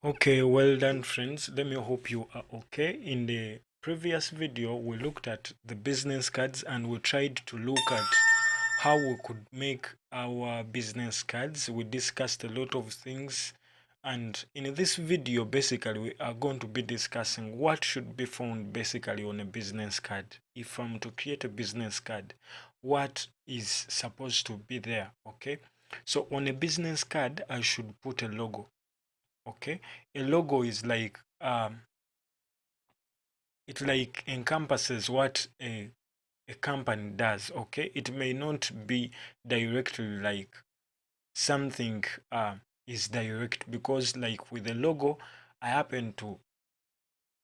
Okay, well done friends. Let me hope you are okay. In the previous video, we looked at the business cards and we tried to look at how we could make our business cards. We discussed a lot of things, and in this video, basically, we are going to be discussing what should be found basically on a business card. If I'm to create a business card, what is supposed to be there, okay? So on a business card, I should put a logo. Okay, a logo is like it like encompasses what a company does. Okay, it may not be directly like something is direct, because like with the logo, I happen to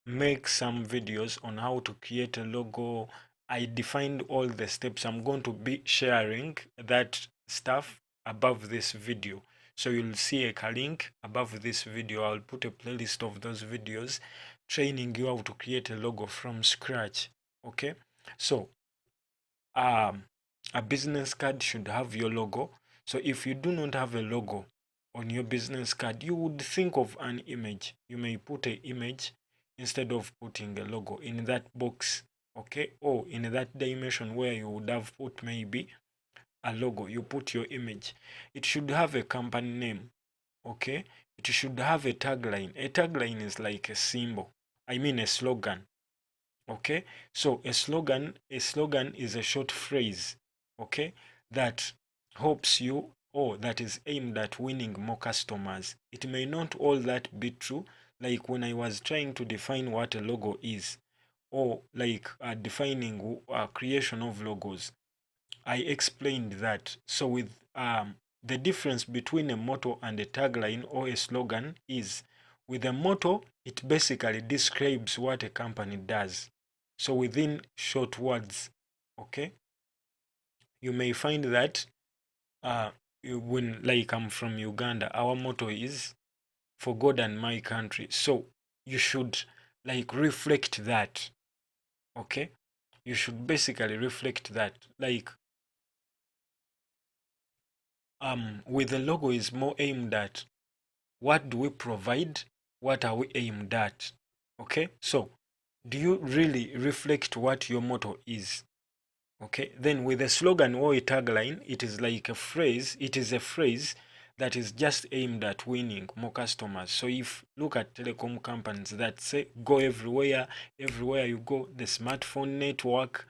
make some videos on how to create a logo. I defined all the steps. I'm going to be sharing that stuff above this video. So you'll see a link above this video. I'll put a playlist of those videos training you how to create a logo from scratch. Okay. So um, a business card should have your logo. So if you do not have a logo on your business card, you would think of an image. You may put an image instead of putting a logo in that box, okay, or in that dimension where you would have put maybe a logo. You put your image. It should have a company name, okay. It should have a tagline. A tagline is like a symbol, I mean a slogan. Okay, so a slogan is a short phrase, okay, that helps you, or that is aimed at winning more customers. It may not all that be true. Like when I was trying to define what a logo is, or like defining creation of logos, I explained that. So with the difference between a motto and a tagline or a slogan is, with a motto, it basically describes what a company does. So within short words, okay, you may find that when like I'm from Uganda, our motto is for God and my country. So you should like reflect that, okay? You should basically reflect that. Like with the logo is more aimed at what do we provide, what are we aimed at, okay? So do you really reflect what your motto is? Okay, then with a slogan or a tagline, it is like a phrase. It is a phrase that is just aimed at winning more customers. So if look at telecom companies that say go everywhere, everywhere you go, the smartphone network,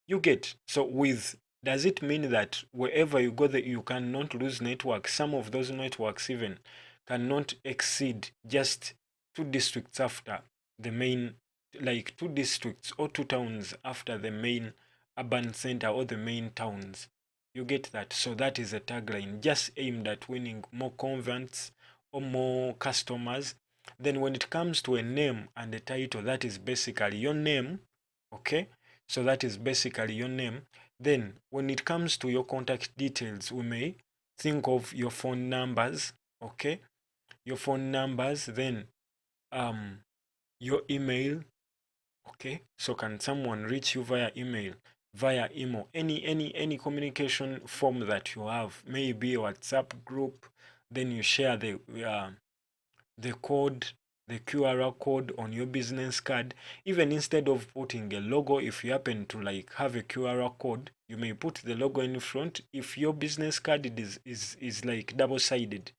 you get. So with, does it mean that wherever you go that you cannot lose network? Some of those networks even cannot exceed just 2 districts after the main, like 2 districts or 2 towns after the main urban center or the main towns. You get that? So that is a tagline just aimed at winning more converts or more customers. Then when it comes to a name and a title, that is basically your name, okay? So that is basically your name. Then when it comes to your contact details, we may think of your phone numbers, okay? Your phone numbers, then um your email, okay? So can someone reach you via email, via email, any communication form that you have, maybe a WhatsApp group, then you share the code, the QR code on your business card. Even instead of putting a logo, if you happen to like have a QR code, you may put the logo in front. If your business card is like double-sided,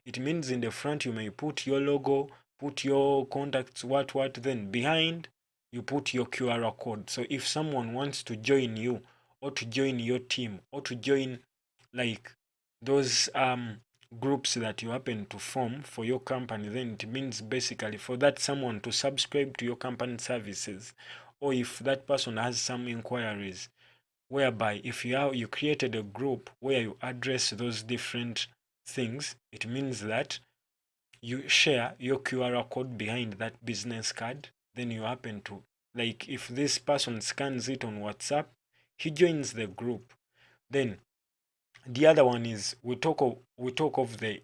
it means in the front you may put your logo, put your contacts, what, then behind you put your QR code. So if someone wants to join you, or to join your team, or to join like those groups that you happen to form for your company, then it means basically for that someone to subscribe to your company services, or if that person has some inquiries, whereby if you created a group where you address those different things, it means that you share your QR code behind that business card. Then you happen to, like, if this person scans it on WhatsApp, he joins the group. Then the other one is we talk of the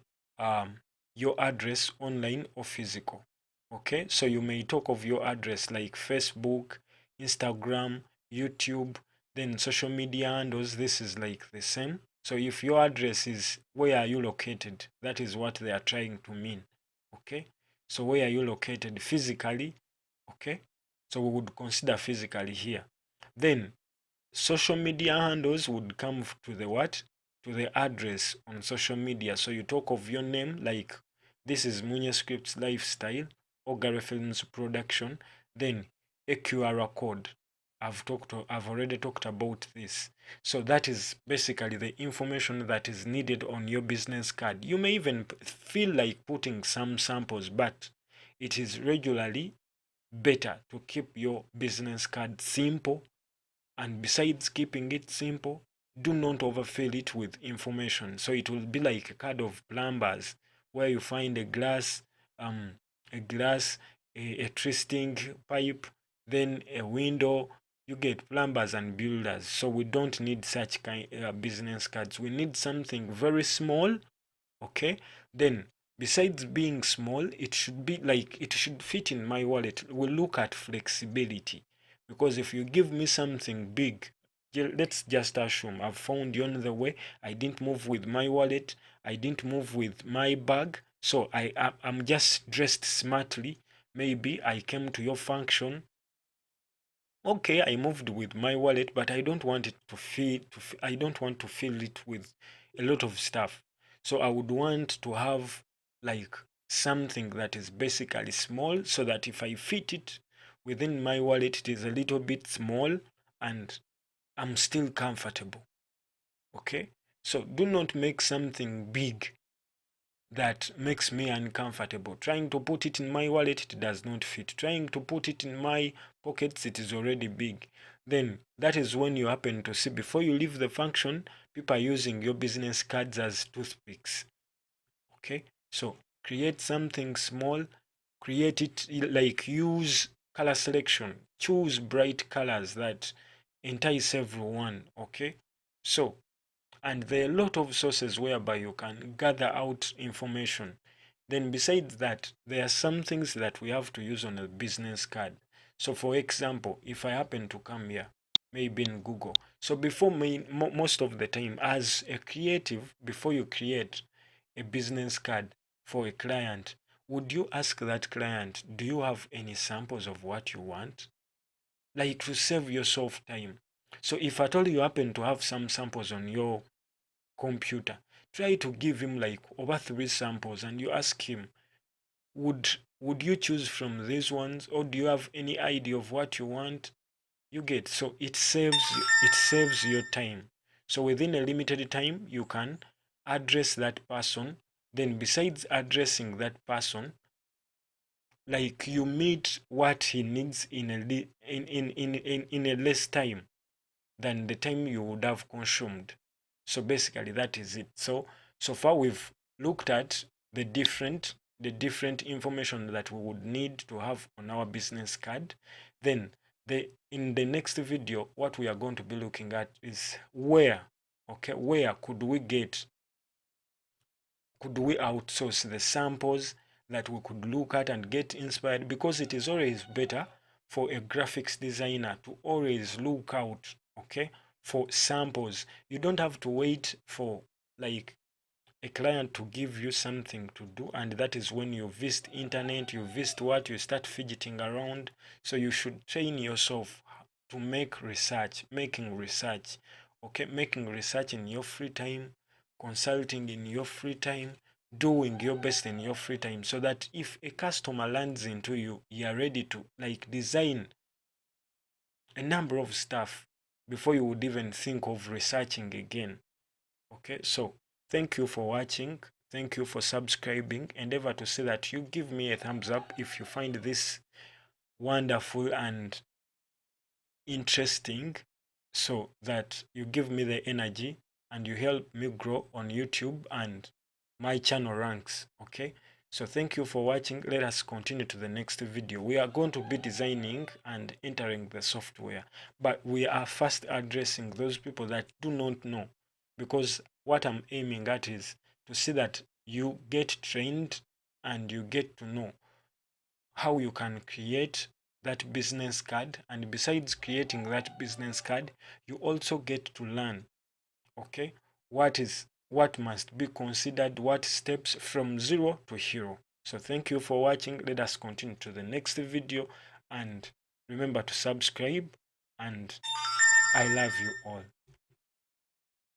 your address, online or physical. Okay, so you may talk of your address like Facebook, Instagram, YouTube, then social media handles. This is like the same. So if your address is where are you located, that is what they are trying to mean. Okay, So where are you located physically? Okay, so we would consider physically here. Then social media handles would come to the what? To the address on social media. So you talk of your name, like this is Munye Scripts Lifestyle, Ogare Films Production, then a QR code. I've already talked about this. So that is basically the information that is needed on your business card. You may even feel like putting some samples, but it is regularly better to keep your business card simple, and besides keeping it simple, do not overfill it with information. So it will be like a card of plumbers where you find a glass, um, a twisting pipe, then a window. You get plumbers and builders. So we don't need such kind business cards. We need something very small. Okay, then besides being small, it should be like it should fit in my wallet. We'll look at flexibility, because if you give me something big, let's just assume I've found you on the way. I didn't move with my wallet, I didn't move with my bag, so I'm just dressed smartly. Maybe I came to your function. Okay, I moved with my wallet, but I don't want it to I don't want to fill it with a lot of stuff. So I would want to have like something that is basically small, so that if I fit it within my wallet, it is a little bit small and I'm still comfortable. Okay? So do not make something big that makes me uncomfortable. Trying to put it in my wallet, it does not fit. Trying to put it in my pockets, it is already big. Then that is when you happen to see, before you leave the function, people are using your business cards as toothpicks. Okay, so create something small, create it like use color selection, choose bright colors that entice everyone. Okay, so and there are a lot of sources whereby you can gather out information. Then besides that, there are some things that we have to use on a business card. So for example, if I happen to come here, maybe in Google, so before me, most of the time as a creative, before you create a business card for a client, would you ask that client, do you have any samples of what you want? Like to save yourself time. So if at all you happen to have some samples on your computer, try to give him like over 3 samples and you ask him, would you choose from these ones, or do you have any idea of what you want? You get, so it saves your time. So within a limited time you can address that person. Then besides addressing that person, like you meet what he needs in in a less time than the time you would have consumed. So basically that is it. So far we've looked at the different information that we would need to have on our business card. Then in the next video, what we are going to be looking at is where could we outsource the samples that we could look at and get inspired, because it is always better for a graphics designer to always look out, for samples. You don't have to wait for like a client to give you something to do, and that is when you visit internet, you visit what, you start fidgeting around. So you should train yourself to making research, making research in your free time, consulting in your free time, doing your best in your free time, so that if a customer lands into you, you are ready to like design a number of stuff before you would even think of researching again. Okay, so thank you for watching. Thank you for subscribing. Endeavor to say that you give me a thumbs up if you find this wonderful and interesting, so that you give me the energy and you help me grow on YouTube and my channel ranks. Okay, so thank you for watching. Let us continue to the next video. We are going to be designing and entering the software, but we are first addressing those people that do not know, because what I'm aiming at is to see that you get trained and you get to know how you can create that business card. And besides creating that business card, you also get to learn, what must be considered, what steps from zero to hero. So thank you for watching. Let us continue to the next video, and remember to subscribe, and I love you all.